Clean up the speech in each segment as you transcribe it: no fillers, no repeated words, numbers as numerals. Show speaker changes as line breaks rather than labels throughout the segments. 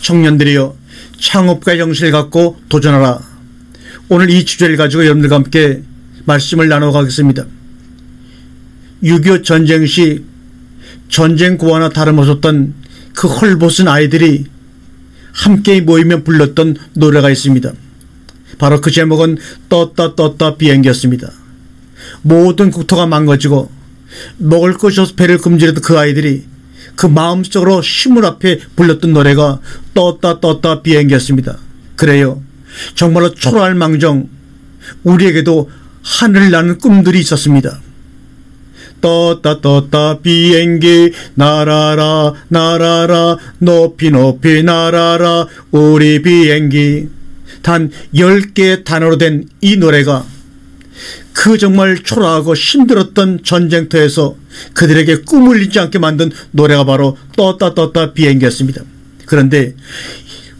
청년들이여 창업가의 정신을 갖고 도전하라. 오늘 이 주제를 가지고 여러분들과 함께 말씀을 나눠가겠습니다. 6.25 전쟁 시 전쟁 고아나 다름없었던 그 헐벗은 아이들이 함께 모이며 불렀던 노래가 있습니다. 바로 그 제목은 떴다 떴다 비행기였습니다. 모든 국토가 망가지고 먹을 것이 없어 배를 굶주렸던 그 아이들이 그 마음속으로 힘을 앞에 불렀던 노래가 떴다 떴다 비행기였습니다. 그래요, 정말로 초라할 망정 우리에게도 하늘을 나는 꿈들이 있었습니다. 떴다 떴다 비행기 날아라 날아라 높이 높이 날아라 우리 비행기. 단 10개의 단어로 된 이 노래가 그 정말 초라하고 힘들었던 전쟁터에서 그들에게 꿈을 잃지 않게 만든 노래가 바로 떴다 떴다 비행기였습니다. 그런데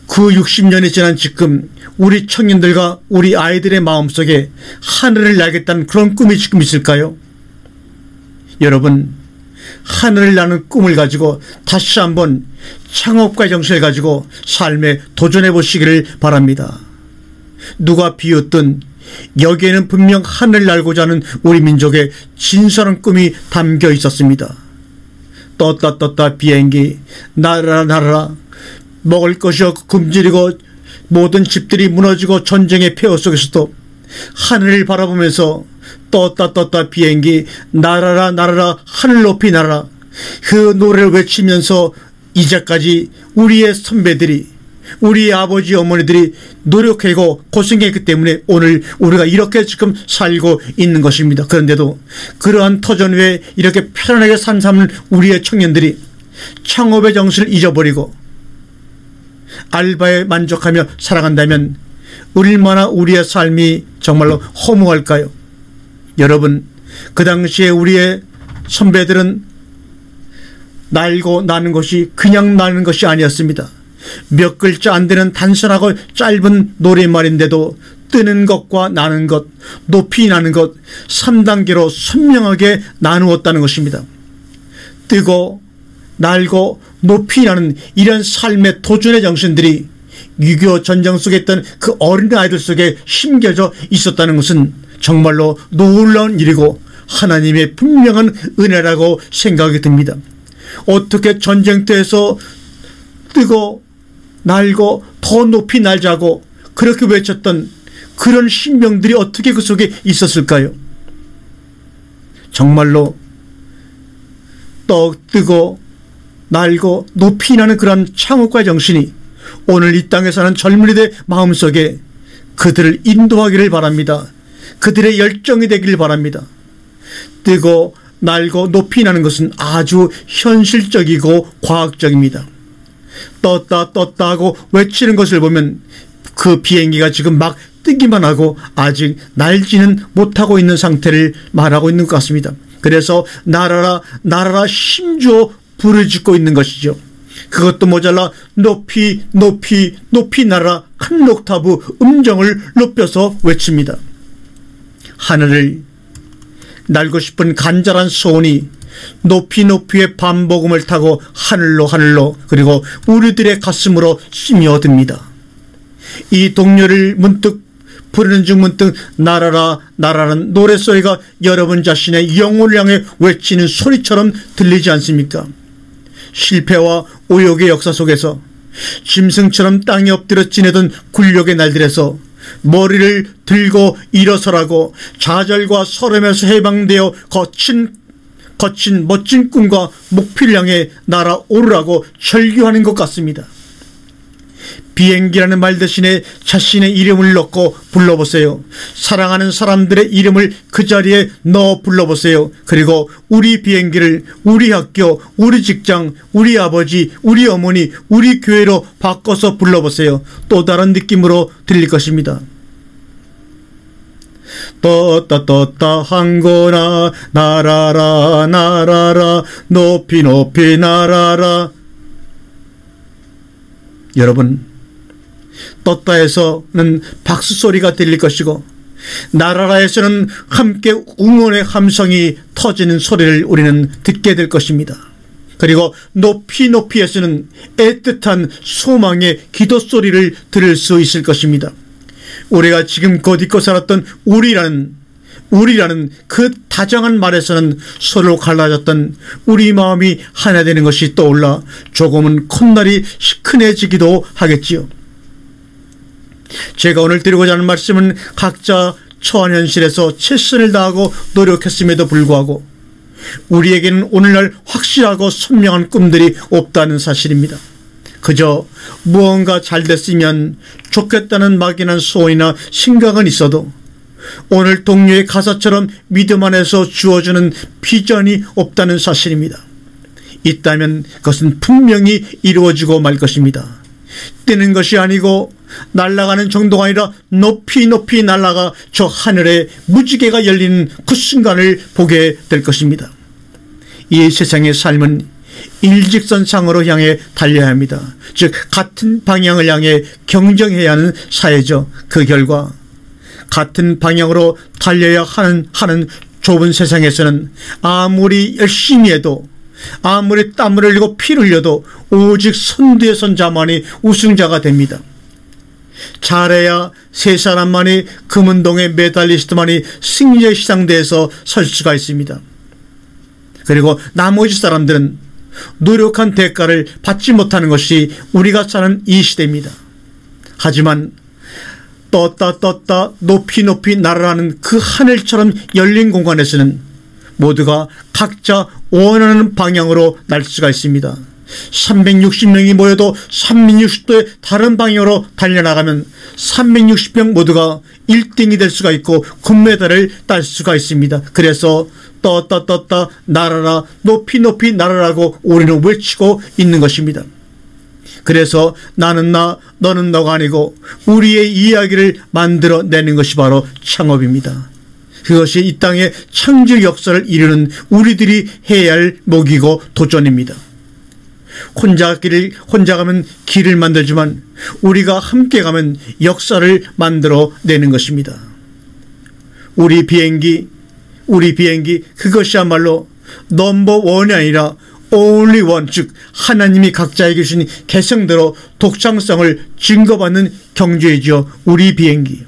그 60년이 지난 지금 우리 청년들과 우리 아이들의 마음속에 하늘을 날겠다는 그런 꿈이 지금 있을까요? 여러분, 하늘을 나는 꿈을 가지고 다시 한번 창업가의 정신을 가지고 삶에 도전해 보시기를 바랍니다. 누가 비웃든 여기에는 분명 하늘을 날고자 하는 우리 민족의 진솔한 꿈이 담겨 있었습니다. 떴다 떴다 비행기 날아라 날아라. 먹을 것이 없고 굶주리고 모든 집들이 무너지고 전쟁의 폐허 속에서도 하늘을 바라보면서 떴다 떴다 비행기 날아라 날아라 하늘 높이 날아라. 그 노래를 외치면서 이제까지 우리의 선배들이, 우리 아버지 어머니들이 노력하고 고생했기 때문에 오늘 우리가 이렇게 지금 살고 있는 것입니다. 그런데도 그러한 터전 외에 이렇게 편안하게 산 삶을 우리의 청년들이 창업의 정신을 잊어버리고 알바에 만족하며 살아간다면 얼마나 우리의 삶이 정말로 허무할까요? 여러분, 그 당시에 우리의 선배들은 날고 나는 것이 그냥 나는 것이 아니었습니다. 몇 글자 안 되는 단순하고 짧은 노랫말인데도 뜨는 것과 나는 것, 높이 나는 것 3단계로 선명하게 나누었다는 것입니다. 뜨고 날고 높이 나는 이런 삶의 도전의 정신들이 6.25 전쟁 속에 있던 그 어린 아이들 속에 심겨져 있었다는 것은 정말로 놀라운 일이고 하나님의 분명한 은혜라고 생각이 듭니다. 어떻게 전쟁터에서 뜨고 날고 더 높이 날자고 그렇게 외쳤던 그런 신명들이 어떻게 그 속에 있었을까요? 정말로 뜨고 날고 높이 나는 그런 창업가의 정신이 오늘 이 땅에 사는 젊은이들의 마음속에 그들을 인도하기를 바랍니다. 그들의 열정이 되기를 바랍니다. 뜨고 날고 높이 나는 것은 아주 현실적이고 과학적입니다. 떴다 떴다 하고 외치는 것을 보면 그 비행기가 지금 막 뜨기만 하고 아직 날지는 못하고 있는 상태를 말하고 있는 것 같습니다. 그래서 날아라 날아라 힘주어 부르짖고 있는 것이죠. 그것도 모자라 높이 높이 높이 날아 한 옥타브 음정을 높여서 외칩니다. 하늘을 날고 싶은 간절한 소원이 높이 높이의 반복음을 타고 하늘로 하늘로 그리고 우리들의 가슴으로 스며듭니다. 이 동요를 문득 부르는 중 문득 날아라 날아라는 노랫소리가 여러분 자신의 영혼을 향해 외치는 소리처럼 들리지 않습니까? 실패와 오욕의 역사 속에서 짐승처럼 땅에 엎드려 지내던 굴욕의 날들에서 머리를 들고 일어서라고 좌절과 서름에서 해방되어 거친 멋진 꿈과 목표를 향해 날아오르라고 절규하는 것 같습니다. 비행기라는 말 대신에 자신의 이름을 넣고 불러보세요. 사랑하는 사람들의 이름을 그 자리에 넣어 불러보세요. 그리고 우리 비행기를 우리 학교, 우리 직장, 우리 아버지, 우리 어머니, 우리 교회로 바꿔서 불러보세요. 또 다른 느낌으로 들릴 것입니다. 떴다 떴다 한거나 날아라 날아라 높이 높이 날아라. 여러분, 떴다에서는 박수 소리가 들릴 것이고 날아라에서는 함께 응원의 함성이 터지는 소리를 우리는 듣게 될 것입니다. 그리고 높이 높이에서는 애틋한 소망의 기도 소리를 들을 수 있을 것입니다. 우리가 지금껏 잊고 살았던 우리라는 그 다정한 말에서는 서로 갈라졌던 우리 마음이 하나 되는 것이 떠올라 조금은 콧날이 시큰해지기도 하겠지요. 제가 오늘 드리고자 하는 말씀은 각자 처한 현실에서 최선을 다하고 노력했음에도 불구하고 우리에게는 오늘날 확실하고 선명한 꿈들이 없다는 사실입니다. 그저 무언가 잘 됐으면 좋겠다는 막연한 소원이나 생각은 있어도 오늘 동료의 가사처럼 믿음 안에서 주어주는 비전이 없다는 사실입니다. 있다면 그것은 분명히 이루어지고 말 것입니다. 뛰는 것이 아니고 날아가는 정도가 아니라 높이 높이 날아가 저 하늘에 무지개가 열리는 그 순간을 보게 될 것입니다. 이 세상의 삶은 일직선상으로 향해 달려야 합니다. 즉 같은 방향을 향해 경쟁해야 하는 사회죠. 그 결과 같은 방향으로 달려야 하는 좁은 세상에서는 아무리 열심히 해도 아무리 땀을 흘리고 피를 흘려도 오직 선두에 선 자만이 우승자가 됩니다. 잘해야 세 사람만이 금운동의 메달리스트만이 승리의 시상대에서 설 수가 있습니다. 그리고 나머지 사람들은 노력한 대가를 받지 못하는 것이 우리가 사는 이 시대입니다. 하지만 떴다 높이 높이 날아가는 그 하늘처럼 열린 공간에서는 모두가 각자 원하는 방향으로 날 수가 있습니다. 360명이 모여도 360도의 다른 방향으로 달려나가면 360명 모두가 1등이 될 수가 있고 금메달을 딸 수가 있습니다. 그래서 떴다 날아라 높이 높이 날아라고 우리는 외치고 있는 것입니다. 그래서 나는 나 너는 너가 아니고 우리의 이야기를 만들어내는 것이 바로 창업입니다. 그것이 이 땅의 창조 역사를 이루는 우리들이 해야 할 목이고 도전입니다. 혼자 가면 길을 만들지만 우리가 함께 가면 역사를 만들어내는 것입니다. 우리 비행기 그것이야말로 넘버원이 아니라 only one, 즉 하나님이 각자에게 주신 개성대로 독창성을 증거받는 경주이죠. 우리 비행기.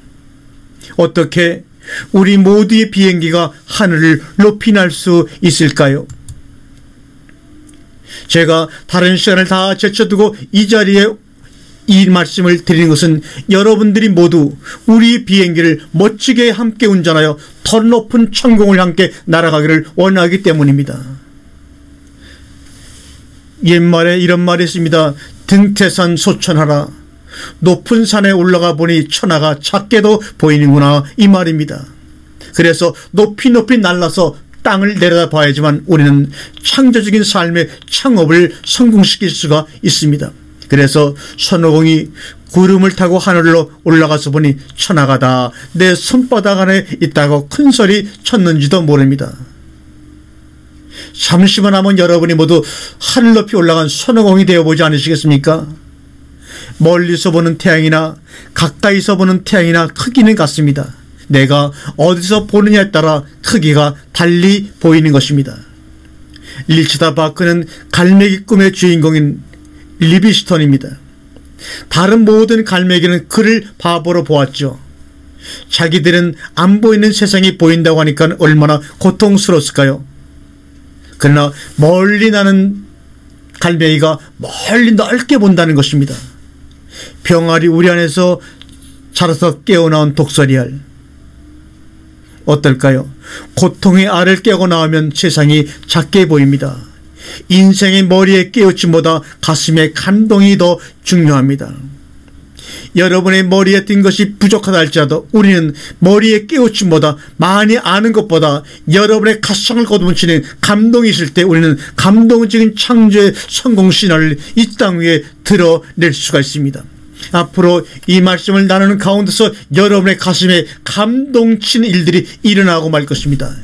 어떻게 우리 모두의 비행기가 하늘을 높이 날 수 있을까요? 제가 다른 시간을 다 제쳐두고 이 자리에 이 말씀을 드리는 것은 여러분들이 모두 우리 비행기를 멋지게 함께 운전하여 더 높은 천공을 함께 날아가기를 원하기 때문입니다. 옛말에 이런 말이 있습니다. 등태산 소천하라. 높은 산에 올라가 보니 천하가 작게도 보이는구나, 이 말입니다. 그래서 높이 높이 날라서 땅을 내려다봐야지만 우리는 창조적인 삶의 창업을 성공시킬 수가 있습니다. 그래서 손오공이 구름을 타고 하늘로 올라가서 보니 천하가 다 내 손바닥 안에 있다고 큰 소리 쳤는지도 모릅니다. 잠시만 하면 여러분이 모두 하늘 높이 올라간 손오공이 되어보지 않으시겠습니까? 멀리서 보는 태양이나 가까이서 보는 태양이나 크기는 같습니다. 내가 어디서 보느냐에 따라 크기가 달리 보이는 것입니다. 리치다 바크는 갈매기 꿈의 주인공인 리비스톤입니다. 다른 모든 갈매기는 그를 바보로 보았죠. 자기들은 안 보이는 세상이 보인다고 하니까 얼마나 고통스러웠을까요? 그러나 멀리 나는 갈매기가 멀리 넓게 본다는 것입니다. 병아리 우리 안에서 자라서 깨어나온 독서리알, 어떨까요? 고통의 알을 깨고 나오면 세상이 작게 보입니다. 인생의 머리에 깨우침보다 가슴의 감동이 더 중요합니다. 여러분의 머리에 뜬 것이 부족하다 할지라도 우리는 머리에 깨우침보다 많이 아는 것보다 여러분의 가상을 거두뭉치는 감동이 있을 때 우리는 감동적인 창조의 성공 신화를 이 땅 위에 드러낼 수가 있습니다. 앞으로 이 말씀을 나누는 가운데서 여러분의 가슴에 감동치는 일들이 일어나고 말 것입니다.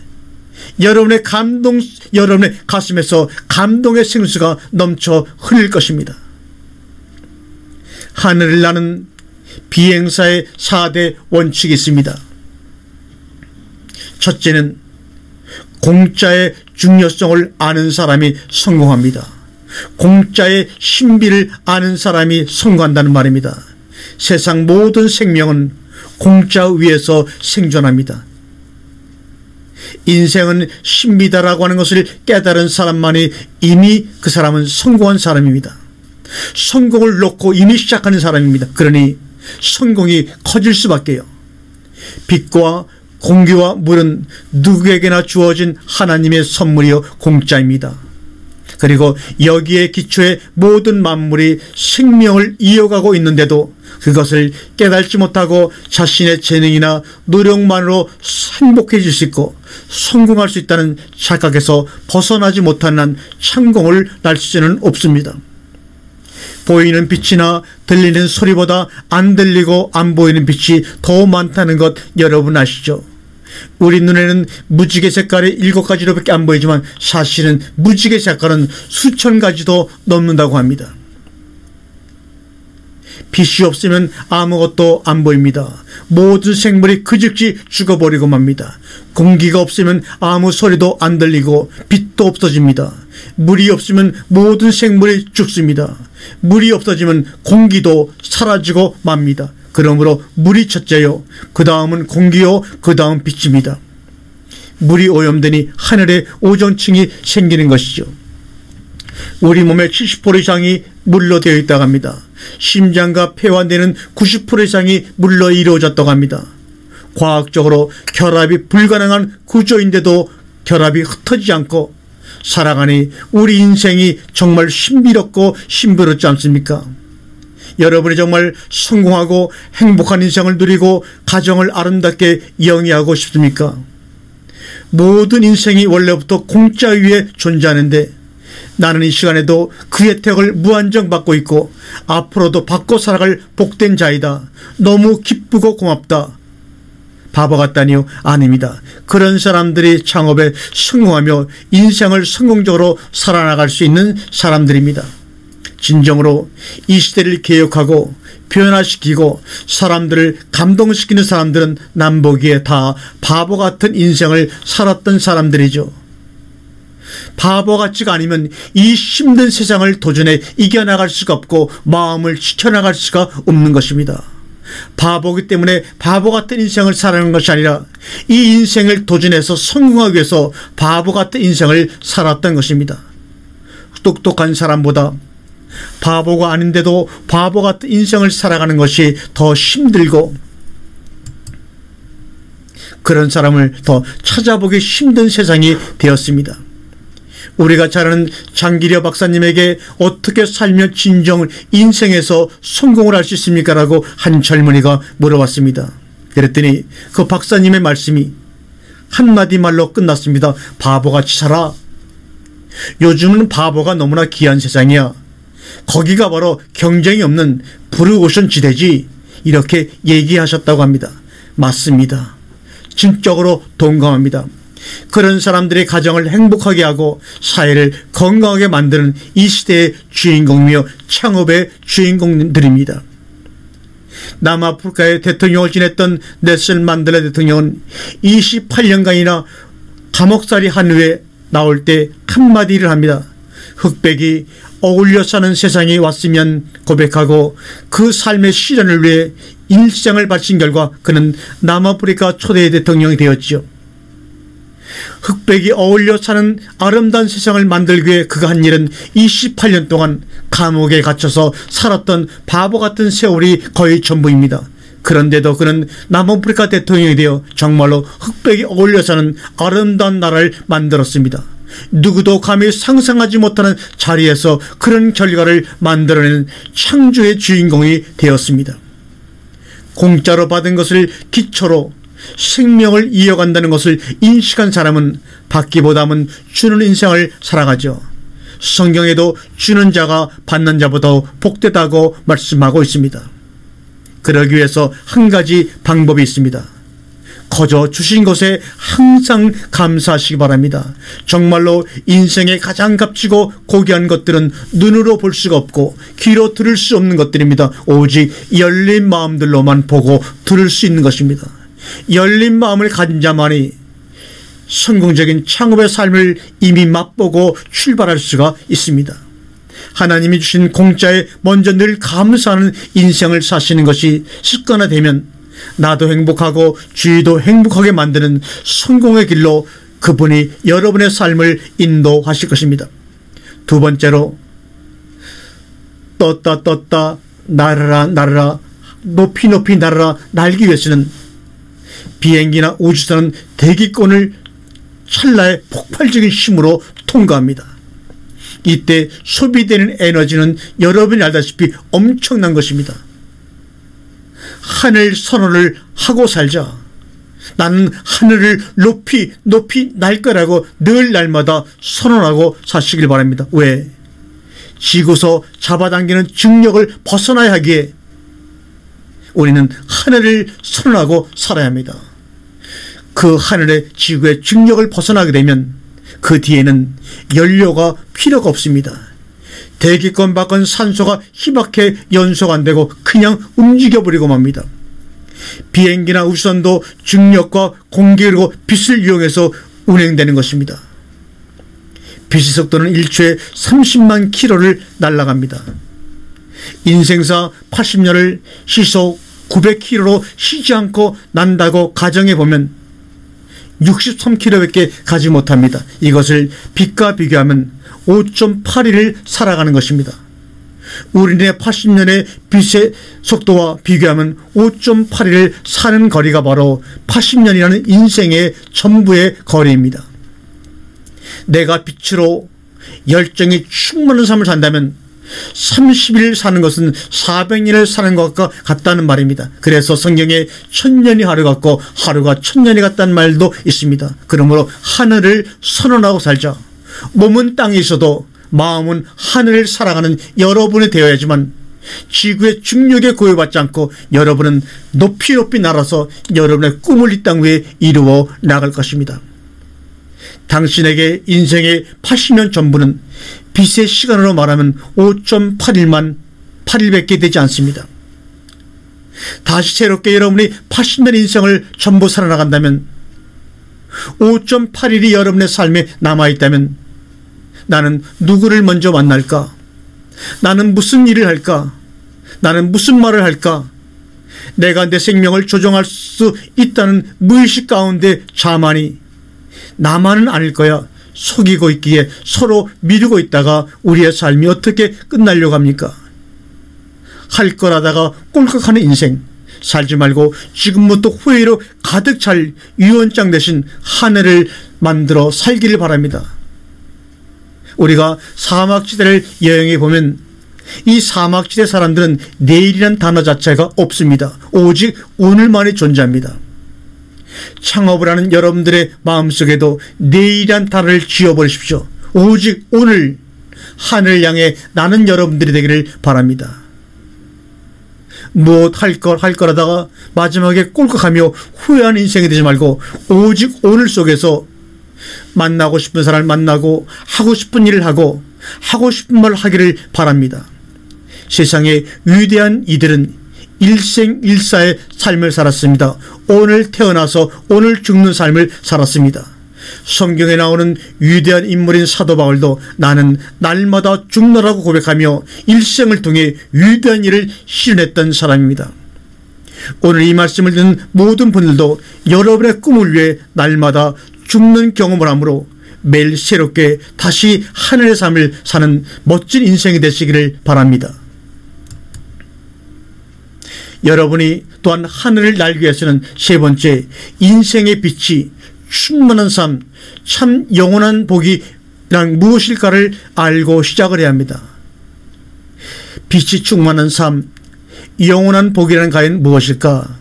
여러분의 가슴에서 감동의 생수가 넘쳐 흐를 것입니다. 하늘을 나는 비행사의 4대 원칙이 있습니다. 첫째는 공짜의 중요성을 아는 사람이 성공합니다. 공짜의 신비를 아는 사람이 성공한다는 말입니다. 세상 모든 생명은 공짜 위에서 생존합니다. 인생은 신비다라고 하는 것을 깨달은 사람만이 이미 그 사람은 성공한 사람입니다. 성공을 놓고 이미 시작하는 사람입니다. 그러니 성공이 커질 수밖에요. 빛과 공기와 물은 누구에게나 주어진 하나님의 선물이요 공짜입니다. 그리고 여기에 기초해 모든 만물이 생명을 이어가고 있는데도 그것을 깨닫지 못하고 자신의 재능이나 노력만으로 행복해질 수 있고 성공할 수 있다는 착각에서 벗어나지 못하는 한 성공을 날 수는 없습니다. 보이는 빛이나 들리는 소리보다 안 들리고 안 보이는 빛이 더 많다는 것 여러분 아시죠? 우리 눈에는 무지개 색깔이 7가지로밖에 안 보이지만 사실은 무지개 색깔은 수천 가지도 넘는다고 합니다. 빛이 없으면 아무것도 안 보입니다. 모든 생물이 그 즉시 죽어버리고 맙니다. 공기가 없으면 아무 소리도 안 들리고 빛도 없어집니다. 물이 없으면 모든 생물이 죽습니다. 물이 없어지면 공기도 사라지고 맙니다. 그러므로 물이 첫째요, 그 다음은 공기요, 그 다음 빛입니다. 물이 오염되니 하늘에 오존층이 생기는 것이죠. 우리 몸의 70% 이상이 물로 되어 있다고 합니다. 심장과 폐와 뇌는 90% 이상이 물로 이루어졌다고 합니다. 과학적으로 결합이 불가능한 구조인데도 결합이 흩어지지 않고 살아가니 우리 인생이 정말 신비롭고 신비롭지 않습니까? 여러분이 정말 성공하고 행복한 인생을 누리고 가정을 아름답게 영위하고 싶습니까? 모든 인생이 원래부터 공짜 위에 존재하는데 나는 이 시간에도 그 혜택을 무한정 받고 있고 앞으로도 받고 살아갈 복된 자이다. 너무 기쁘고 고맙다. 바보 같다니요? 아닙니다. 그런 사람들이 창업에 성공하며 인생을 성공적으로 살아나갈 수 있는 사람들입니다. 진정으로 이 시대를 개혁하고 변화시키고 사람들을 감동시키는 사람들은 남 보기에 다 바보 같은 인생을 살았던 사람들이죠. 바보 같지가 않으면 이 힘든 세상을 도전해 이겨나갈 수가 없고 마음을 지켜나갈 수가 없는 것입니다. 바보기 때문에 바보 같은 인생을 살아가는 것이 아니라 이 인생을 도전해서 성공하기 위해서 바보 같은 인생을 살았던 것입니다. 똑똑한 사람보다 바보가 아닌데도 바보 같은 인생을 살아가는 것이 더 힘들고 그런 사람을 더 찾아보기 힘든 세상이 되었습니다. 우리가 잘 아는 장기려 박사님에게 어떻게 살면 진정 인생에서 성공을 할 수 있습니까? 라고 한 젊은이가 물어봤습니다. 그랬더니 그 박사님의 말씀이 한마디 말로 끝났습니다. 바보같이 살아. 요즘은 바보가 너무나 귀한 세상이야. 거기가 바로 경쟁이 없는 블루오션 지대지. 이렇게 얘기하셨다고 합니다. 맞습니다. 진적으로 동감합니다. 그런 사람들의 가정을 행복하게 하고 사회를 건강하게 만드는 이 시대의 주인공이며 창업의 주인공들입니다. 남아프리카의 대통령을 지냈던 넬슨 만델라 대통령은 28년간이나 감옥살이 한 후에 나올 때 한마디를 합니다. 흑백이 어울려 사는 세상이 왔으면 고백하고 그 삶의 실현을 위해 일생을 바친 결과 그는 남아프리카 초대 대통령이 되었지요. 흑백이 어울려 사는 아름다운 세상을 만들기 위해 그가 한 일은 28년 동안 감옥에 갇혀서 살았던 바보 같은 세월이 거의 전부입니다. 그런데도 그는 남아프리카 대통령이 되어 정말로 흑백이 어울려 사는 아름다운 나라를 만들었습니다. 누구도 감히 상상하지 못하는 자리에서 그런 결과를 만들어낸 창조의 주인공이 되었습니다. 공짜로 받은 것을 기초로 생명을 이어간다는 것을 인식한 사람은 받기보다는 주는 인생을 살아가죠. 성경에도 주는 자가 받는 자보다 복되다고 말씀하고 있습니다. 그러기 위해서 한 가지 방법이 있습니다. 거저 주신 것에 항상 감사하시기 바랍니다. 정말로 인생의 가장 값지고 고귀한 것들은 눈으로 볼 수가 없고 귀로 들을 수 없는 것들입니다. 오직 열린 마음들로만 보고 들을 수 있는 것입니다. 열린 마음을 가진 자만이 성공적인 창업의 삶을 이미 맛보고 출발할 수가 있습니다. 하나님이 주신 공짜에 먼저 늘 감사하는 인생을 사시는 것이 습관화되면 나도 행복하고 주위도 행복하게 만드는 성공의 길로 그분이 여러분의 삶을 인도하실 것입니다. 두 번째로, 떴다 날아라 높이 날아라 날기 위해서는 비행기나 우주선은 대기권을 찰나의 폭발적인 힘으로 통과합니다. 이때 소비되는 에너지는 여러분이 알다시피 엄청난 것입니다. 하늘 선언을 하고 살자. 나는 하늘을 높이 날 거라고 늘 날마다 선언하고 사시길 바랍니다. 왜? 지구서 잡아당기는 중력을 벗어나야 하기에 우리는 하늘을 선언하고 살아야 합니다. 그 하늘의 지구의 중력을 벗어나게 되면 그 뒤에는 연료가 필요가 없습니다. 대기권 밖은 산소가 희박해 연소가 안 되고 그냥 움직여버리고 맙니다. 비행기나 우주선도 중력과 공기 그리고 빛을 이용해서 운행되는 것입니다. 빛의 속도는 1초에 30만 킬로를 날아갑니다. 인생사 80년을 시속 900km로 쉬지 않고 난다고 가정해보면 63km밖에 가지 못합니다. 이것을 빛과 비교하면 5.8일을 살아가는 것입니다. 우리네 80년의 빛의 속도와 비교하면 5.8일을 사는 거리가 바로 80년이라는 인생의 전부의 거리입니다. 내가 빛으로 열정이 충만한 삶을 산다면 30일 사는 것은 400년을 사는 것과 같다는 말입니다. 그래서 성경에 1000년이 하루 같고 하루가 1000년이 같다는 말도 있습니다. 그러므로 하늘을 선언하고 살자. 몸은 땅에 있어도 마음은 하늘을 살아가는 여러분이 되어야지만 지구의 중력에 구애받지 않고 여러분은 높이 날아서 여러분의 꿈을 이 땅 위에 이루어 나갈 것입니다. 당신에게 인생의 80년 전부는 빛의 시간으로 말하면 5.8일밖에 되지 않습니다. 다시 새롭게 여러분이 80년 인생을 전부 살아나간다면 5.8일이 여러분의 삶에 남아있다면 나는 누구를 먼저 만날까? 나는 무슨 일을 할까? 나는 무슨 말을 할까? 내가 내 생명을 조종할 수 있다는 무의식 가운데 자만이 나만은 아닐 거야 속이고 있기에 서로 미루고 있다가 우리의 삶이 어떻게 끝나려고 합니까? 할 거라다가 꼴깍하는 인생 살지 말고 지금부터 후회로 가득 찰 유언장 대신 하늘을 만들어 살기를 바랍니다. 우리가 사막지대를 여행해 보면 이 사막지대 사람들은 내일이란 단어 자체가 없습니다. 오직 오늘만이 존재합니다. 창업을 하는 여러분들의 마음속에도 내일이란 단어를 지어버리십시오. 오직 오늘 하늘 향해 나는 여러분들이 되기를 바랍니다. 무엇 할 거라다가 마지막에 꼴깍하며 후회하는 인생이 되지 말고 오직 오늘 속에서 만나고 싶은 사람을 만나고 하고 싶은 일을 하고 하고 싶은 말을 하기를 바랍니다. 세상의 위대한 이들은 일생일사의 삶을 살았습니다. 오늘 태어나서 오늘 죽는 삶을 살았습니다. 성경에 나오는 위대한 인물인 사도 바울도 나는 날마다 죽노라고 고백하며 일생을 통해 위대한 일을 실현했던 사람입니다. 오늘 이 말씀을 듣는 모든 분들도 여러분의 꿈을 위해 날마다 죽는 경험을 하므로 매일 새롭게 다시 하늘의 삶을 사는 멋진 인생이 되시기를 바랍니다. 여러분이 또한 하늘을 날기 위해서는 세 번째, 인생의 빛이 충만한 삶, 참 영원한 복이란 무엇일까를 알고 시작을 해야 합니다. 빛이 충만한 삶, 영원한 복이란 과연 무엇일까?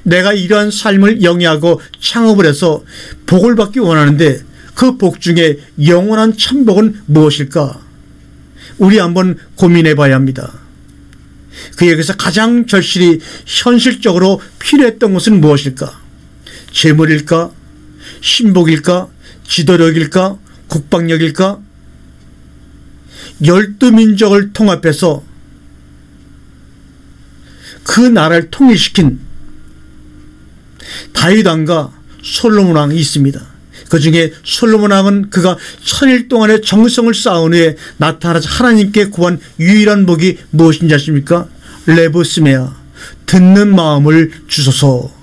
내가 이러한 삶을 영위하고 창업을 해서 복을 받기 원하는데 그 복 중에 영원한 참복은 무엇일까? 우리 한번 고민해 봐야 합니다. 그에게서 가장 절실히 현실적으로 필요했던 것은 무엇일까? 재물일까? 신복일까? 지도력일까? 국방력일까? 12민족을 통합해서 그 나라를 통일시킨 다윗 왕과 솔로몬 왕이 있습니다. 그 중에 솔로몬 왕은 그가 1000일 동안의 정성을 쌓은 후에 나타나서 하나님께 구한 유일한 복이 무엇인지 아십니까? 레브스메아, 듣는 마음을 주소서.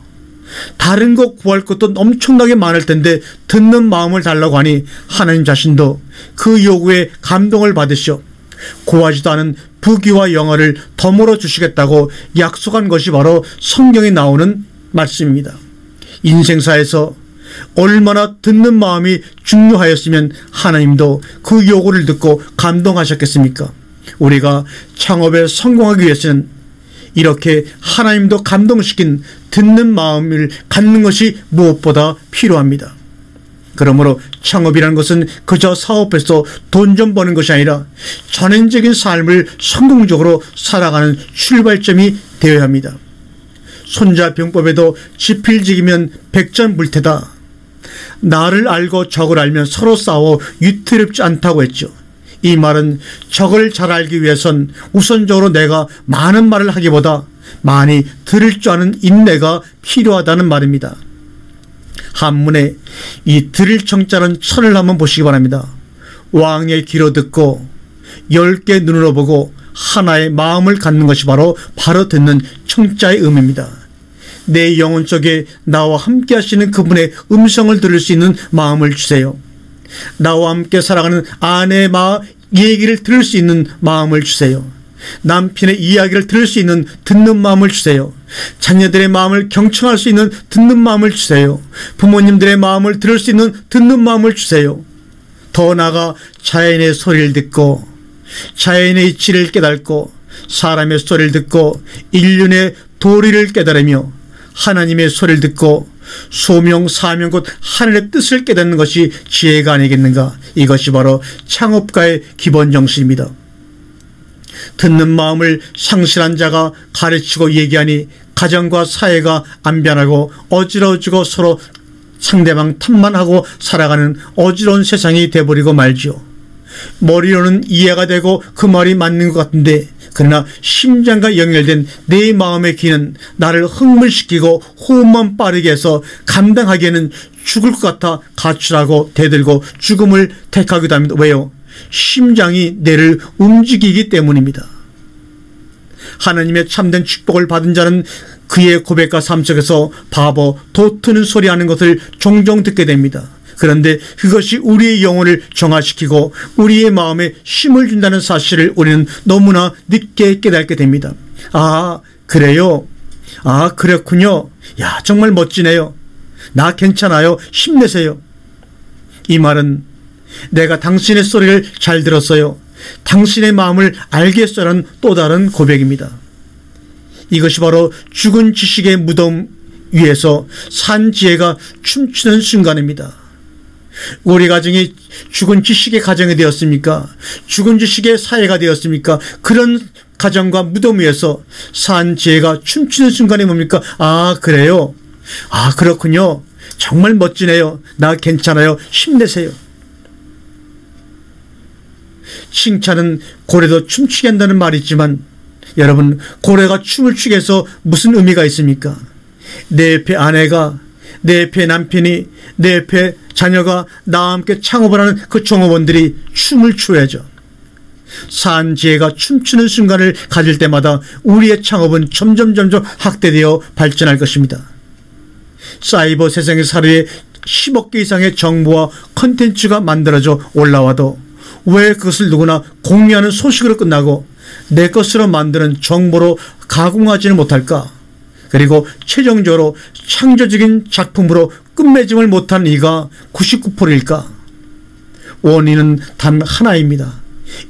다른 거 구할 것도 엄청나게 많을 텐데 듣는 마음을 달라고 하니 하나님 자신도 그 요구에 감동을 받으시어 구하지도 않은 부귀와 영화를 덤으로 주시겠다고 약속한 것이 바로 성경에 나오는 말씀입니다. 인생사에서 얼마나 듣는 마음이 중요하였으면 하나님도 그 요구를 듣고 감동하셨겠습니까? 우리가 창업에 성공하기 위해서는 이렇게 하나님도 감동시킨 듣는 마음을 갖는 것이 무엇보다 필요합니다. 그러므로 창업이라는 것은 그저 사업에서 돈 좀 버는 것이 아니라 전인적인 삶을 성공적으로 살아가는 출발점이 되어야 합니다. 손자병법에도 지필지기면 백전불태다. 나를 알고 적을 알면 서로 싸워 유태롭지 않다고 했죠. 이 말은 적을 잘 알기 위해선 우선적으로 내가 많은 말을 하기보다 많이 들을 줄 아는 인내가 필요하다는 말입니다. 한문에 이 들을 청자는 천을 한번 보시기 바랍니다. 왕의 귀로 듣고 10개 눈으로 보고 하나의 마음을 갖는 것이 바로 듣는 청자의 의미입니다. 내 영혼 속에 나와 함께 하시는 그분의 음성을 들을 수 있는 마음을 주세요. 나와 함께 살아가는 아내의 얘기를 들을 수 있는 마음을 주세요. 남편의 이야기를 들을 수 있는 듣는 마음을 주세요. 자녀들의 마음을 경청할 수 있는 듣는 마음을 주세요. 부모님들의 마음을 들을 수 있는 듣는 마음을 주세요. 더 나아가 자연의 소리를 듣고 자연의 이치를 깨닫고 사람의 소리를 듣고 인륜의 도리를 깨달으며 하나님의 소리를 듣고 소명 사명 곧 하늘의 뜻을 깨닫는 것이 지혜가 아니겠는가. 이것이 바로 창업가의 기본 정신입니다. 듣는 마음을 상실한 자가 가르치고 얘기하니 가정과 사회가 안 변하고 어지러워지고 서로 상대방 탓만 하고 살아가는 어지러운 세상이 돼버리고 말지요. 머리로는 이해가 되고 그 말이 맞는 것 같은데 그러나 심장과 연결된 내 마음의 귀는 나를 흥분시키고 호흡만 빠르게 해서 감당하기에는 죽을 것 같아 가출하고 대들고 죽음을 택하기도 합니다. 왜요? 심장이 뇌를 움직이기 때문입니다. 하나님의 참된 축복을 받은 자는 그의 고백과 삶 속에서 바보, 도트는 소리 하는 것을 종종 듣게 됩니다. 그런데 그것이 우리의 영혼을 정화시키고 우리의 마음에 힘을 준다는 사실을 우리는 너무나 늦게 깨닫게 됩니다. 아, 그래요? 아, 그렇군요. 야, 정말 멋지네요. 나 괜찮아요. 힘내세요. 이 말은 내가 당신의 소리를 잘 들었어요. 당신의 마음을 알겠어라는 또 다른 고백입니다. 이것이 바로 죽은 지식의 무덤 위에서 산 지혜가 춤추는 순간입니다. 우리 가정이 죽은 지식의 가정이 되었습니까? 죽은 지식의 사회가 되었습니까? 그런 가정과 무덤 위에서 산 지혜가 춤추는 순간이 뭡니까? 아, 그래요? 아, 그렇군요. 정말 멋지네요. 나 괜찮아요. 힘내세요. 칭찬은 고래도 춤추게 한다는 말이 있지만 여러분, 고래가 춤을 추게 해서 무슨 의미가 있습니까? 내 옆에 아내가, 내 옆에 남편이, 내 옆에 자녀가 나와 함께 창업을 하는 그 종업원들이 춤을 추어야죠. 산지혜가 춤추는 순간을 가질 때마다 우리의 창업은 점점 확대되어 발전할 것입니다. 사이버 세상에서 하루에 10억 개 이상의 정보와 컨텐츠가 만들어져 올라와도 왜 그것을 누구나 공유하는 소식으로 끝나고 내 것으로 만드는 정보로 가공하지는 못할까? 그리고 최종적으로 창조적인 작품으로 끝맺음을 못한 이가 99%일까? 원인은 단 하나입니다.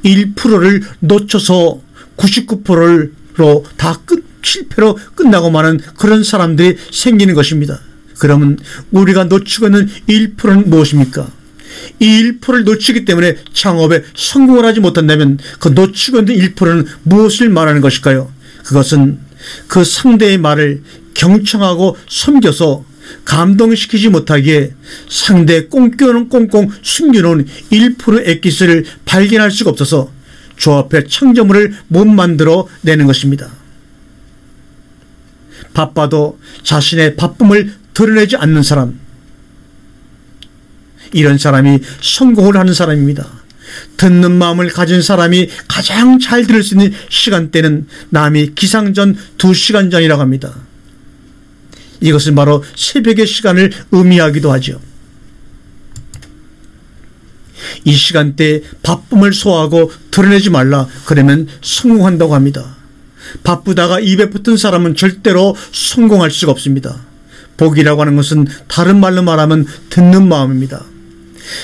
1%를 놓쳐서 99%로 다 실패로 끝나고 마는 그런 사람들이 생기는 것입니다. 그러면 우리가 놓치고 있는 1%는 무엇입니까? 이 1%를 놓치기 때문에 창업에 성공을 하지 못한다면 그 놓치고 있는 1%는 무엇을 말하는 것일까요? 그것은 그 상대의 말을 경청하고 섬겨서 감동시키지 못하기에 상대의 꽁꽁 숨겨놓은 1%의 액기스를 발견할 수가 없어서 조합의 창조물을 못 만들어 내는 것입니다. 바빠도 자신의 바쁨을 드러내지 않는 사람, 이런 사람이 성공을 하는 사람입니다. 듣는 마음을 가진 사람이 가장 잘 들을 수 있는 시간대는 남이 기상전 2시간 전이라고 합니다. 이것은 바로 새벽의 시간을 의미하기도 하죠. 이 시간대에 바쁨을 소화하고 드러내지 말라, 그러면 성공한다고 합니다. 바쁘다가 입에 붙은 사람은 절대로 성공할 수가 없습니다. 복이라고 하는 것은 다른 말로 말하면 듣는 마음입니다.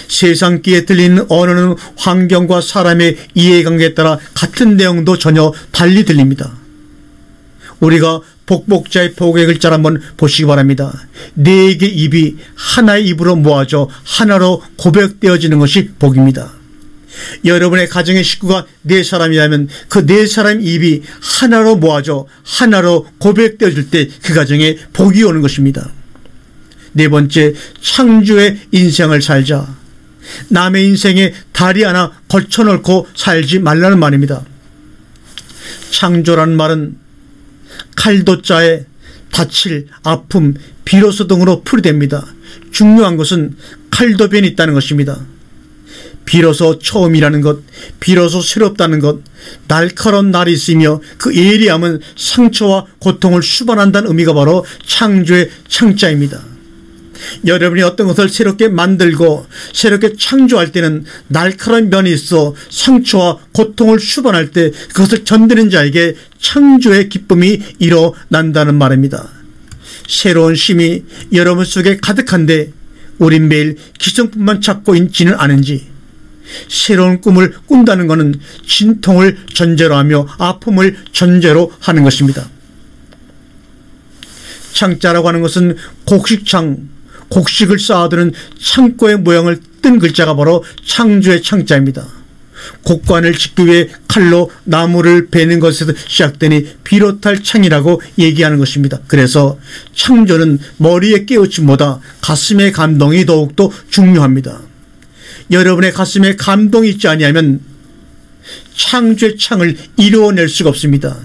세상 귀에 들리는 언어는 환경과 사람의 이해관계에 따라 같은 내용도 전혀 달리 들립니다. 우리가 복복자의 복의 글자를 한번 보시기 바랍니다. 네 개의 입이 하나의 입으로 모아져 하나로 고백되어지는 것이 복입니다. 여러분의 가정의 식구가 4사람이라면 그 4사람 입이 하나로 모아져 하나로 고백되어질 때 그 가정에 복이 오는 것입니다. 네 번째, 창조의 인생을 살자. 남의 인생에 다리 하나 걸쳐놓고 살지 말라는 말입니다. 창조라는 말은 칼도자에 다칠, 아픔, 비로소 등으로 풀이됩니다. 중요한 것은 칼도변이 있다는 것입니다. 비로소 처음이라는 것, 비로소 새롭다는 것, 날카로운 날이 있으며 그 예리함은 상처와 고통을 수반한다는 의미가 바로 창조의 창자입니다. 여러분이 어떤 것을 새롭게 만들고 새롭게 창조할 때는 날카로운 면이 있어 상처와 고통을 수반할 때 그것을 견디는 자에게 창조의 기쁨이 일어난다는 말입니다. 새로운 쉼이 여러분 속에 가득한데 우린 매일 기성품만 찾고 있지는 않은지, 새로운 꿈을 꾼다는 것은 진통을 전제로 하며 아픔을 전제로 하는 것입니다. 창자라고 하는 것은 곡식을 쌓아두는 창고의 모양을 뜬 글자가 바로 창조의 창자입니다. 곡관을 짓기 위해 칼로 나무를 베는 것에서 시작되니 비롯할 창이라고 얘기하는 것입니다. 그래서 창조는 머리의 깨우침보다 가슴의 감동이 더욱더 중요합니다. 여러분의 가슴에 감동이 있지 아니하면 창조의 창을 이루어낼 수가 없습니다.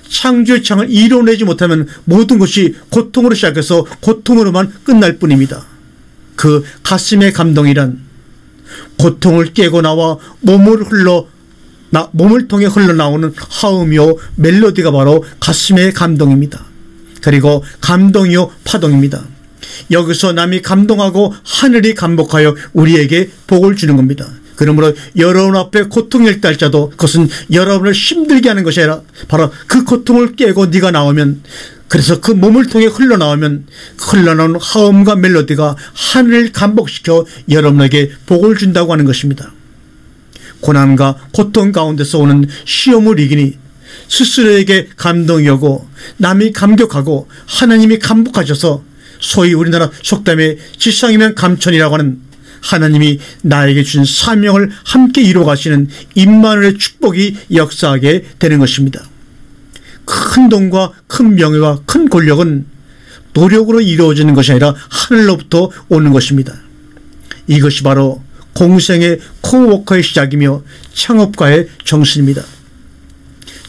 창조의 창을 이뤄내지 못하면 모든 것이 고통으로 시작해서 고통으로만 끝날 뿐입니다. 그 가슴의 감동이란 고통을 깨고 나와 몸을 통해 흘러나오는 하음이요 멜로디가 바로 가슴의 감동입니다. 그리고 감동이요 파동입니다. 여기서 남이 감동하고 하늘이 감복하여 우리에게 복을 주는 겁니다. 그러므로 여러분 앞에 고통이 있다 할지라도 그것은 여러분을 힘들게 하는 것이 아니라 바로 그 고통을 깨고 네가 나오면, 그래서 그 몸을 통해 흘러나오면 흘러나오는 하음과 멜로디가 하늘을 감복시켜 여러분에게 복을 준다고 하는 것입니다. 고난과 고통 가운데서 오는 시험을 이기니 스스로에게 감동이 오고 남이 감격하고 하나님이 감복하셔서 소위 우리나라 속담에 지상이면 감천이라고 하는 하나님이 나에게 준 사명을 함께 이루어가시는 임마누엘의 축복이 역사하게 되는 것입니다. 큰 돈과 큰 명예와 큰 권력은 노력으로 이루어지는 것이 아니라 하늘로부터 오는 것입니다. 이것이 바로 공생의 코워커의 시작이며 창업가의 정신입니다.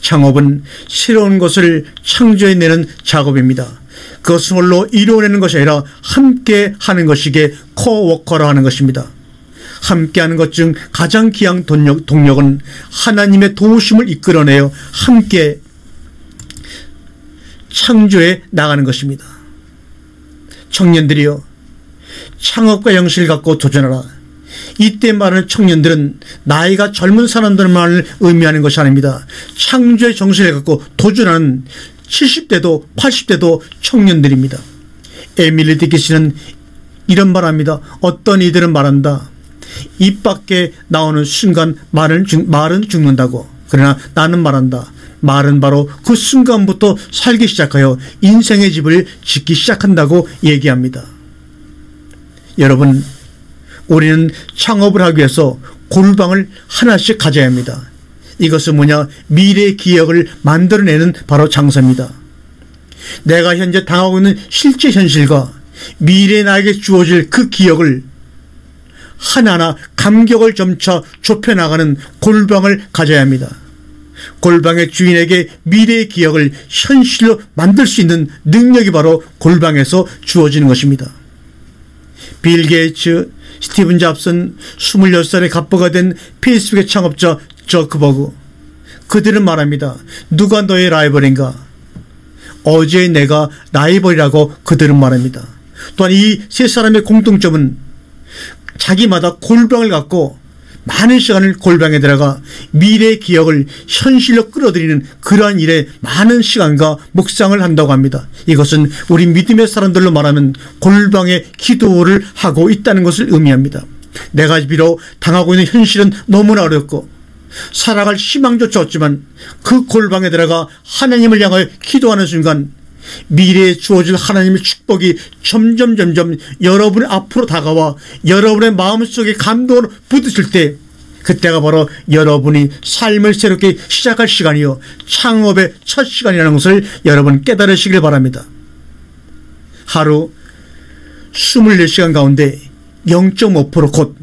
창업은 새로운 것을 창조해내는 작업입니다. 그것은 홀로 이루어내는 것이 아니라 함께 하는 것이기에 코워커라 하는 것입니다. 함께하는 것 중 가장 귀한 동력은 하나님의 도우심을 이끌어내어 함께 창조해 나가는 것입니다. 청년들이여, 창업과 영실을 갖고 도전하라. 이때 말하는 청년들은 나이가 젊은 사람들만을 의미하는 것이 아닙니다. 창조의 정신을 갖고 도전하는 70대도 80대도 청년들입니다. 에밀리 디킨슨은 이런 말합니다. 어떤 이들은 말한다. 입 밖에 나오는 순간 말은 죽는다고. 그러나 나는 말한다. 말은 바로 그 순간부터 살기 시작하여 인생의 집을 짓기 시작한다고 얘기합니다. 여러분, 우리는 창업을 하기 위해서 골방을 하나씩 가져야 합니다. 이것은 뭐냐? 미래의 기억을 만들어내는 바로 장소입니다. 내가 현재 당하고 있는 실제 현실과 미래에 나에게 주어질 그 기억을 하나하나 감격을 점차 좁혀나가는 골방을 가져야 합니다. 골방의 주인에게 미래의 기억을 현실로 만들 수 있는 능력이 바로 골방에서 주어지는 것입니다. 빌 게이츠, 스티븐 잡슨, 26살의 갑부가 된 페이스북의 창업자 저크버그. 그들은 말합니다. 누가 너의 라이벌인가? 어제의 내가 라이벌이라고 그들은 말합니다. 또한 이 세 사람의 공통점은 자기마다 골방을 갖고 많은 시간을 골방에 들어가 미래의 기억을 현실로 끌어들이는 그러한 일에 많은 시간과 묵상을 한다고 합니다. 이것은 우리 믿음의 사람들로 말하면 골방에 기도를 하고 있다는 것을 의미합니다. 내가 비록 당하고 있는 현실은 너무나 어렵고 살아갈 희망조차 없지만 그 골방에 들어가 하나님을 향하여 기도하는 순간 미래에 주어질 하나님의 축복이 점점 여러분 앞으로 다가와 여러분의 마음속에 감동으로 부딪힐 때 그때가 바로 여러분이 삶을 새롭게 시작할 시간이요 창업의 첫 시간이라는 것을 여러분 깨달으시길 바랍니다. 하루 24시간 가운데 0.5% 곧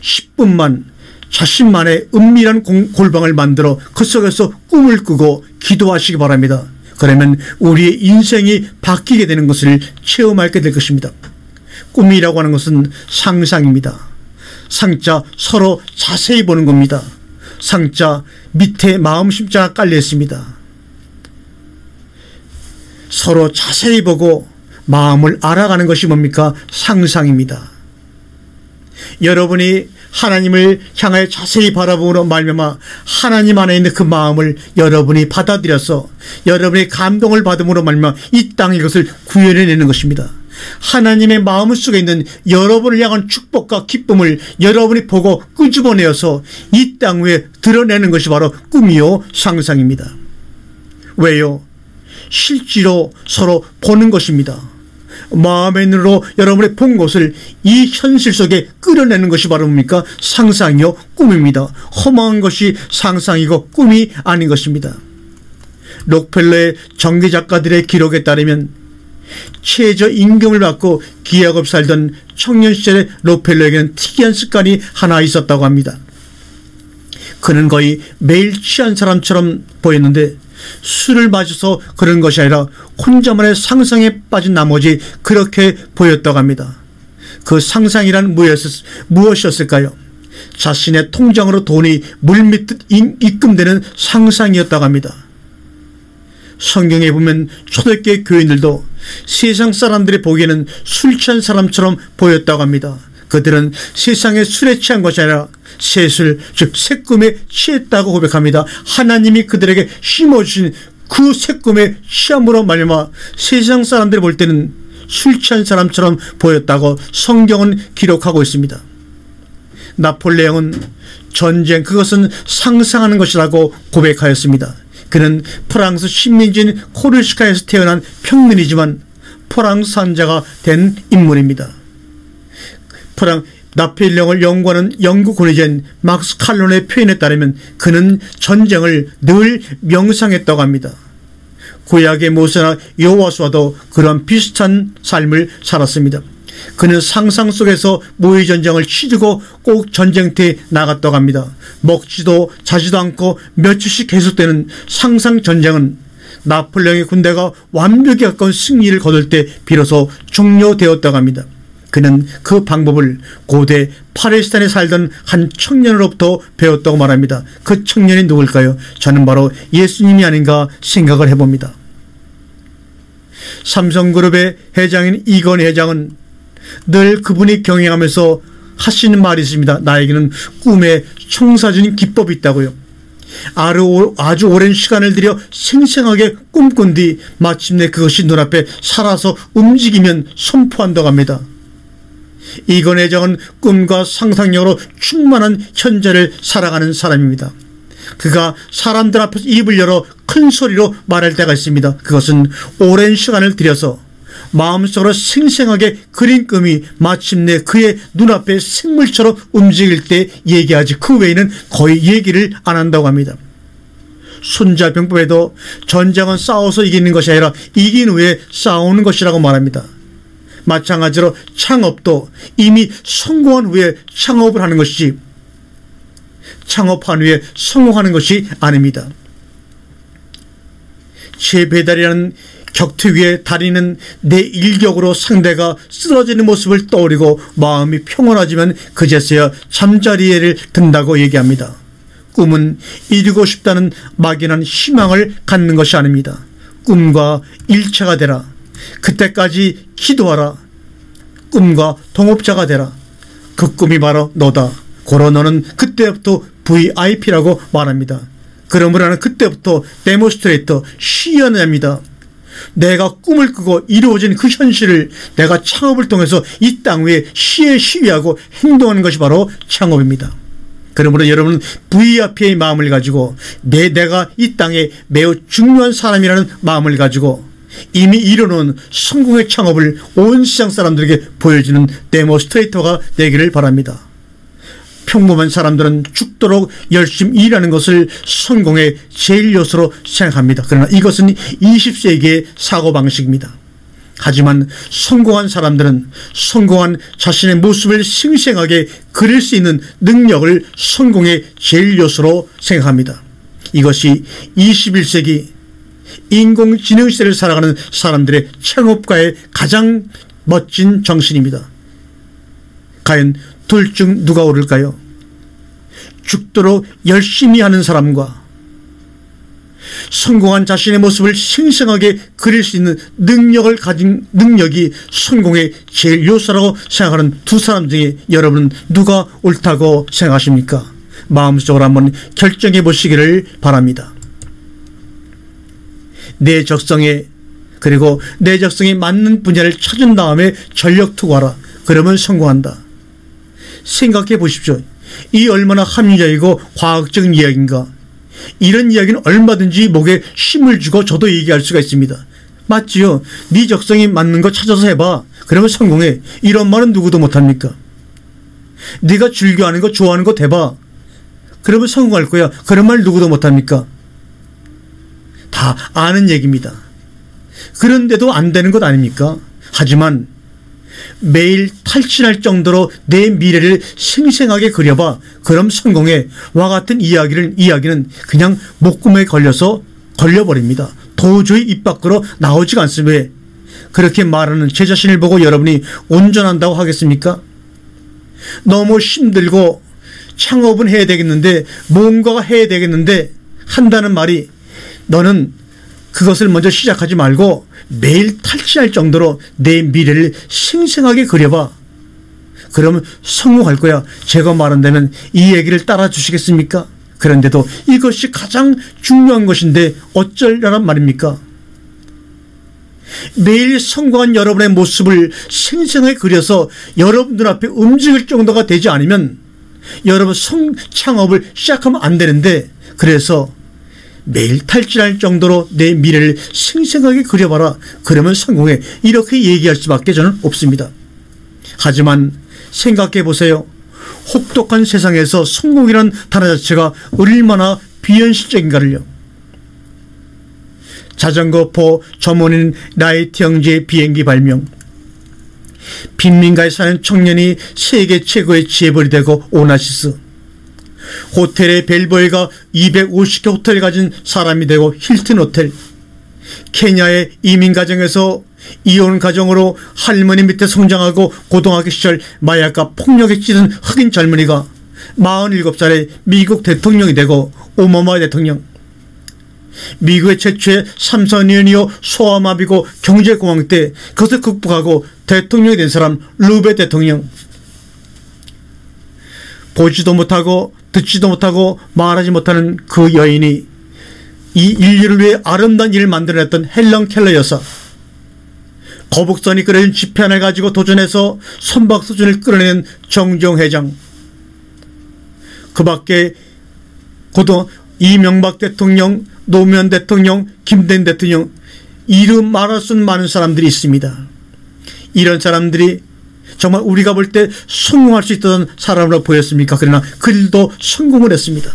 10분만 자신만의 은밀한 골방을 만들어 그 속에서 꿈을 꾸고 기도하시기 바랍니다. 그러면 우리의 인생이 바뀌게 되는 것을 체험하게 될 것입니다. 꿈이라고 하는 것은 상상입니다. 상자 서로 자세히 보는 겁니다. 상자 밑에 마음 심자가 깔려 있습니다. 서로 자세히 보고 마음을 알아가는 것이 뭡니까? 상상입니다. 여러분이 하나님을 향하여 자세히 바라보므로 말미암아 하나님 안에 있는 그 마음을 여러분이 받아들여서 여러분의 감동을 받음으로 말미암아 이 땅에 이것을 구현해내는 것입니다. 하나님의 마음 속에 있는 여러분을 향한 축복과 기쁨을 여러분이 보고 끄집어내어서 이 땅 위에 드러내는 것이 바로 꿈이요 상상입니다. 왜요? 실제로 서로 보는 것입니다. 마음의 눈으로 여러분의 본 것을 이 현실 속에 끌어내는 것이 바로 뭡니까? 상상이요 꿈입니다. 허망한 것이 상상이고 꿈이 아닌 것입니다. 록펠러의 전기작가들의 기록에 따르면 최저 임금을 받고 기약업 살던 청년 시절의 록펠러에게는 특이한 습관이 하나 있었다고 합니다. 그는 거의 매일 취한 사람처럼 보였는데 술을 마셔서 그런 것이 아니라 혼자만의 상상에 빠진 나머지 그렇게 보였다고 합니다. 그 상상이란 무엇이었을까요? 자신의 통장으로 돈이 물밀듯 입금되는 상상이었다고 합니다. 성경에 보면 초대교회 교인들도 세상 사람들이 보기에는 술 취한 사람처럼 보였다고 합니다. 그들은 세상의 술에 취한 것이 아니라 새술, 즉 새꿈에 취했다고 고백합니다. 하나님이 그들에게 심어주신 그 새꿈에 취함으로 말미암아 세상 사람들이 볼 때는 술 취한 사람처럼 보였다고 성경은 기록하고 있습니다. 나폴레옹은 전쟁, 그것은 상상하는 것이라고 고백하였습니다. 그는 프랑스 식민지인 코르시카에서 태어난 평민이지만 프랑스 한자가 된 인물입니다. 나폴레옹을 연구하는 영국 권위자인 막스 칼론의 표현에 따르면 그는 전쟁을 늘 명상했다고 합니다. 구약의 모세나 여호와수와도 그런 비슷한 삶을 살았습니다. 그는 상상 속에서 모의 전쟁을 치르고 꼭 전쟁터에 나갔다고 합니다. 먹지도 자지도 않고 몇 주씩 계속되는 상상 전쟁은 나폴레옹의 군대가 완벽에 가까운 승리를 거둘 때 비로소 종료되었다고 합니다. 그는 그 방법을 고대 팔레스타인에 살던 한 청년으로부터 배웠다고 말합니다. 그 청년이 누굴까요? 저는 바로 예수님이 아닌가 생각을 해봅니다. 삼성그룹의 회장인 이건희 회장은 늘 그분이 경영하면서 하시는 말이 있습니다. 나에게는 꿈에 청사진 기법이 있다고요. 아주 오랜 시간을 들여 생생하게 꿈꾼 뒤 마침내 그것이 눈앞에 살아서 움직이면 선포한다고 합니다. 이건 회장은 꿈과 상상력으로 충만한 현재를 살아가는 사람입니다. 그가 사람들 앞에서 입을 열어 큰 소리로 말할 때가 있습니다. 그것은 오랜 시간을 들여서 마음속으로 생생하게 그린 꿈이 마침내 그의 눈앞에 생물처럼 움직일 때 얘기하지 그 외에는 거의 얘기를 안 한다고 합니다. 손자병법에도 전쟁은 싸워서 이기는 것이 아니라 이긴 후에 싸우는 것이라고 말합니다. 마찬가지로 창업도 이미 성공한 후에 창업을 하는 것이지 창업한 후에 성공하는 것이 아닙니다. 재배달이라는 격투 위에 다리는 내 일격으로 상대가 쓰러지는 모습을 떠올리고 마음이 평온해지면 그제서야 잠자리에 든다고 얘기합니다. 꿈은 이루고 싶다는 막연한 희망을 갖는 것이 아닙니다. 꿈과 일체가 되라. 그때까지 기도하라. 꿈과 동업자가 되라. 그 꿈이 바로 너다. 고로 너는 그때부터 VIP라고 말합니다. 그러므로 나는 그때부터 데모스트레이터 시연합니다. 내가 꿈을 꾸고 이루어진 그 현실을 내가 창업을 통해서 이 땅 위에 시행하고 행동하는 것이 바로 창업입니다. 그러므로 여러분은 VIP의 마음을 가지고 내가 이 땅에 매우 중요한 사람이라는 마음을 가지고 이미 이뤄놓은 성공의 창업을 온 세상 사람들에게 보여주는 데모스트레이터가 되기를 바랍니다. 평범한 사람들은 죽도록 열심히 일하는 것을 성공의 제일 요소로 생각합니다. 그러나 이것은 20세기의 사고방식입니다. 하지만 성공한 사람들은 성공한 자신의 모습을 생생하게 그릴 수 있는 능력을 성공의 제일 요소로 생각합니다. 이것이 21세기 인공지능 시대를 살아가는 사람들의 창업가의 가장 멋진 정신입니다. 과연 둘 중 누가 오를까요? 죽도록 열심히 하는 사람과 성공한 자신의 모습을 생생하게 그릴 수 있는 능력을 가진 능력이 성공의 제일 요소라고 생각하는 두 사람 중에 여러분은 누가 옳다고 생각하십니까? 마음속으로 한번 결정해 보시기를 바랍니다. 내 적성에 그리고 내 적성에 맞는 분야를 찾은 다음에 전력 투구하라. 그러면 성공한다. 생각해 보십시오. 이 얼마나 합리적이고 과학적인 이야기인가. 이런 이야기는 얼마든지 목에 힘을 주고 저도 얘기할 수가 있습니다. 맞지요? 네 적성이 맞는 거 찾아서 해봐. 그러면 성공해. 이런 말은 누구도 못합니까? 네가 즐겨하는 거 좋아하는 거 대봐. 그러면 성공할 거야. 그런 말 누구도 못합니까? 다 아는 얘기입니다. 그런데도 안 되는 것 아닙니까? 하지만 매일 탈진할 정도로 내 미래를 생생하게 그려봐. 그럼 성공해. 와 같은 이야기는 그냥 목구멍에 걸려버립니다. 도저히 입 밖으로 나오지가 않습니다. 왜? 그렇게 말하는 제 자신을 보고 여러분이 온전한다고 하겠습니까? 너무 힘들고 창업은 해야 되겠는데 뭔가가 해야 되겠는데 한다는 말이 너는 그것을 먼저 시작하지 말고 매일 탈진할 정도로 내 미래를 생생하게 그려봐. 그러면 성공할 거야. 제가 말한다면 이 얘기를 따라 주시겠습니까? 그런데도 이것이 가장 중요한 것인데 어쩌려란 말입니까? 매일 성공한 여러분의 모습을 생생하게 그려서 여러분 눈앞에 움직일 정도가 되지 않으면 여러분 창업을 시작하면 안 되는데, 그래서 매일 탈진할 정도로 내 미래를 생생하게 그려봐라. 그러면 성공해. 이렇게 얘기할 수밖에 저는 없습니다. 하지만 생각해 보세요. 혹독한 세상에서 성공이라는 단어 자체가 얼마나 비현실적인가를요. 자전거포 전문인 라이트 형제의 비행기 발명, 빈민가에 사는 청년이 세계 최고의 재벌이 되고 오나시스, 호텔의 벨보이가 250개 호텔을 가진 사람이 되고 힐튼 호텔, 케냐의 이민가정에서 이혼 가정으로 할머니 밑에 성장하고 고등학교 시절 마약과 폭력에 찌든 흑인 젊은이가 47살에 미국 대통령이 되고 오바마 대통령, 미국의 최초의 삼선연이요 소아마비고 경제공황 때 그것을 극복하고 대통령이 된 사람 루베 대통령, 보지도 못하고 듣지도 못하고 말하지 못하는 그 여인이 이 인류를 위해 아름다운 일을 만들어냈던 헬런 켈러 여사, 거북선이 그려진 지폐 하나를 가지고 도전해서 선박 수준을 끌어낸 정종 회장, 그 밖에 이명박 대통령, 노무현 대통령, 김대중 대통령, 이름 말할 수 없는 많은 사람들이 있습니다. 이런 사람들이 정말 우리가 볼 때 성공할 수 있던 사람으로 보였습니까? 그러나 그들도 성공을 했습니다.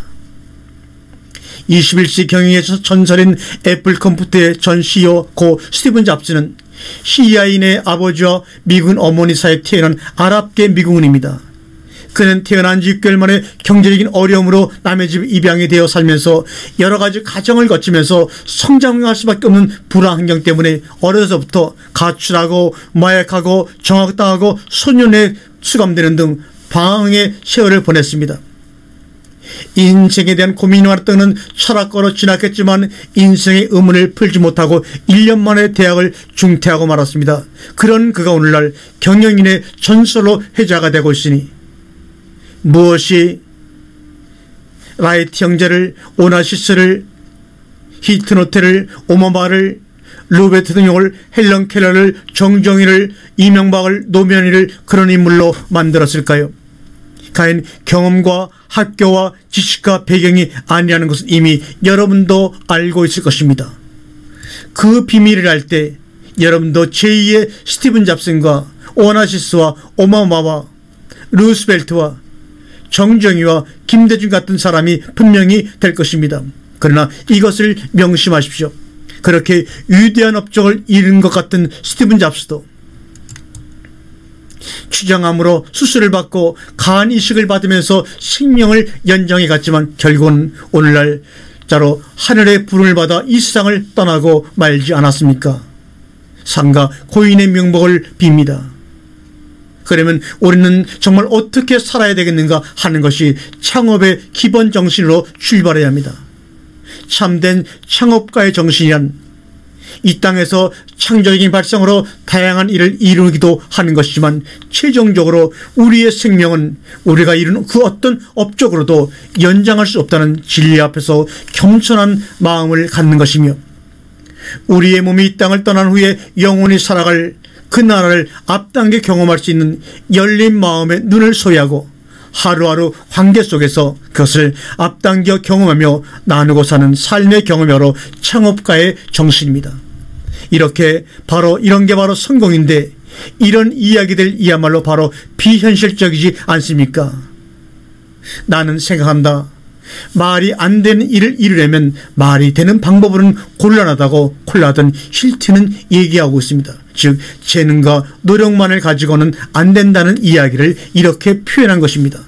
21세기 경영의 전설인 애플 컴퓨터의 전 CEO 고 스티븐 잡스는 시리아인의 아버지와 미군 어머니 사이에 태어난 아랍계 미국인입니다. 그는 태어난 지 6개월 만에 경제적인 어려움으로 남의 집 입양이 되어 살면서 여러 가지 가정을 거치면서 성장할 수밖에 없는 불안 환경 때문에 어려서부터 가출하고 마약하고 정학당하고 소년에 수감되는 등 방황의 세월을 보냈습니다. 인생에 대한 고민이 많았던 그는 철학과로 진학했지만 인생의 의문을 풀지 못하고 1년 만에 대학을 중퇴하고 말았습니다. 그런 그가 오늘날 경영인의 전설로 회자가 되고 있으니 무엇이 라이트 형제를, 오나시스를, 히트노테를, 오마마를, 루베트 대통령을, 헬런 켈러를, 정정일을, 이명박을, 노무현이를 그런 인물로 만들었을까요? 과연 경험과 학교와 지식과 배경이 아니라는 것은 이미 여러분도 알고 있을 것입니다. 그 비밀을 알 때 여러분도 제2의 스티븐 잡슨과 오나시스와 오바마와 루스벨트와 정정희와 김대중 같은 사람이 분명히 될 것입니다. 그러나 이것을 명심하십시오. 그렇게 위대한 업적을 이룬 것 같은 스티븐 잡스도 추장암으로 수술을 받고 간 이식을 받으면서 생명을 연장해 갔지만 결국은 오늘날 자로 하늘의 부름을 받아 이 세상을 떠나고 말지 않았습니까? 상가 고인의 명복을 빕니다. 그러면 우리는 정말 어떻게 살아야 되겠는가 하는 것이 창업의 기본 정신으로 출발해야 합니다. 참된 창업가의 정신이란 이 땅에서 창조적인 발상으로 다양한 일을 이루기도 하는 것이지만 최종적으로 우리의 생명은 우리가 이룬 그 어떤 업적으로도 연장할 수 없다는 진리 앞에서 겸손한 마음을 갖는 것이며 우리의 몸이 이 땅을 떠난 후에 영원히 살아갈 그 나라를 앞당겨 경험할 수 있는 열린 마음의 눈을 소유하고 하루하루 관계 속에서 그것을 앞당겨 경험하며 나누고 사는 삶의 경험으로 창업가의 정신입니다. 이렇게 바로 이런 게 바로 성공인데 이런 이야기들이야말로 바로 비현실적이지 않습니까? 나는 생각한다. 말이 안 되는 일을 이루려면 말이 되는 방법으로는 곤란하다고 콜라든 힐트는 얘기하고 있습니다. 즉 재능과 노력만을 가지고는 안 된다는 이야기를 이렇게 표현한 것입니다.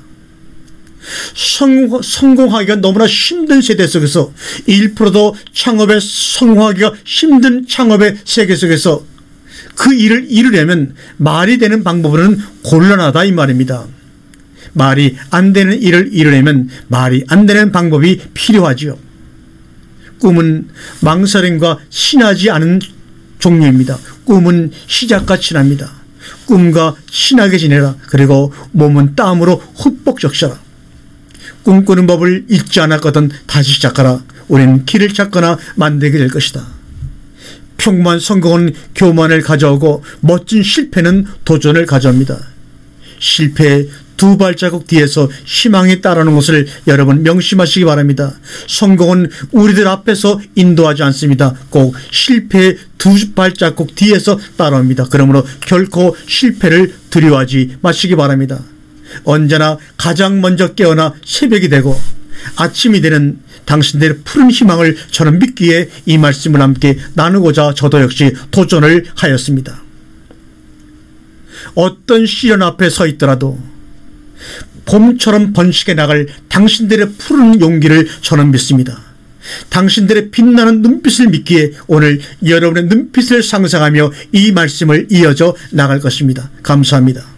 성공하기가 너무나 힘든 세대 속에서 1%도 창업에 성공하기가 힘든 창업의 세계 속에서 그 일을 이루려면 말이 되는 방법으로는 곤란하다 이 말입니다. 말이 안 되는 일을 이루려면 말이 안 되는 방법이 필요하지요. 꿈은 망설임과 친하지 않은 종류입니다. 꿈은 시작과 친합니다. 꿈과 친하게 지내라. 그리고 몸은 땀으로 흠뻑 적셔라. 꿈꾸는 법을 잊지 않았거든 다시 시작하라. 우리는 길을 찾거나 만들게 될 것이다. 평범한 성공은 교만을 가져오고 멋진 실패는 도전을 가져옵니다. 실패의 두 발자국 뒤에서 희망이 따라오는 것을 여러분 명심하시기 바랍니다. 성공은 우리들 앞에서 인도하지 않습니다. 꼭 실패의 두 발자국 뒤에서 따라옵니다. 그러므로 결코 실패를 두려워하지 마시기 바랍니다. 언제나 가장 먼저 깨어나 새벽이 되고 아침이 되는 당신들의 푸른 희망을 저는 믿기에 이 말씀을 함께 나누고자 저도 역시 도전을 하였습니다. 어떤 시련 앞에 서 있더라도 봄처럼 번식해 나갈 당신들의 푸른 용기를 저는 믿습니다. 당신들의 빛나는 눈빛을 믿기에 오늘 여러분의 눈빛을 상상하며 이 말씀을 이어져 나갈 것입니다. 감사합니다.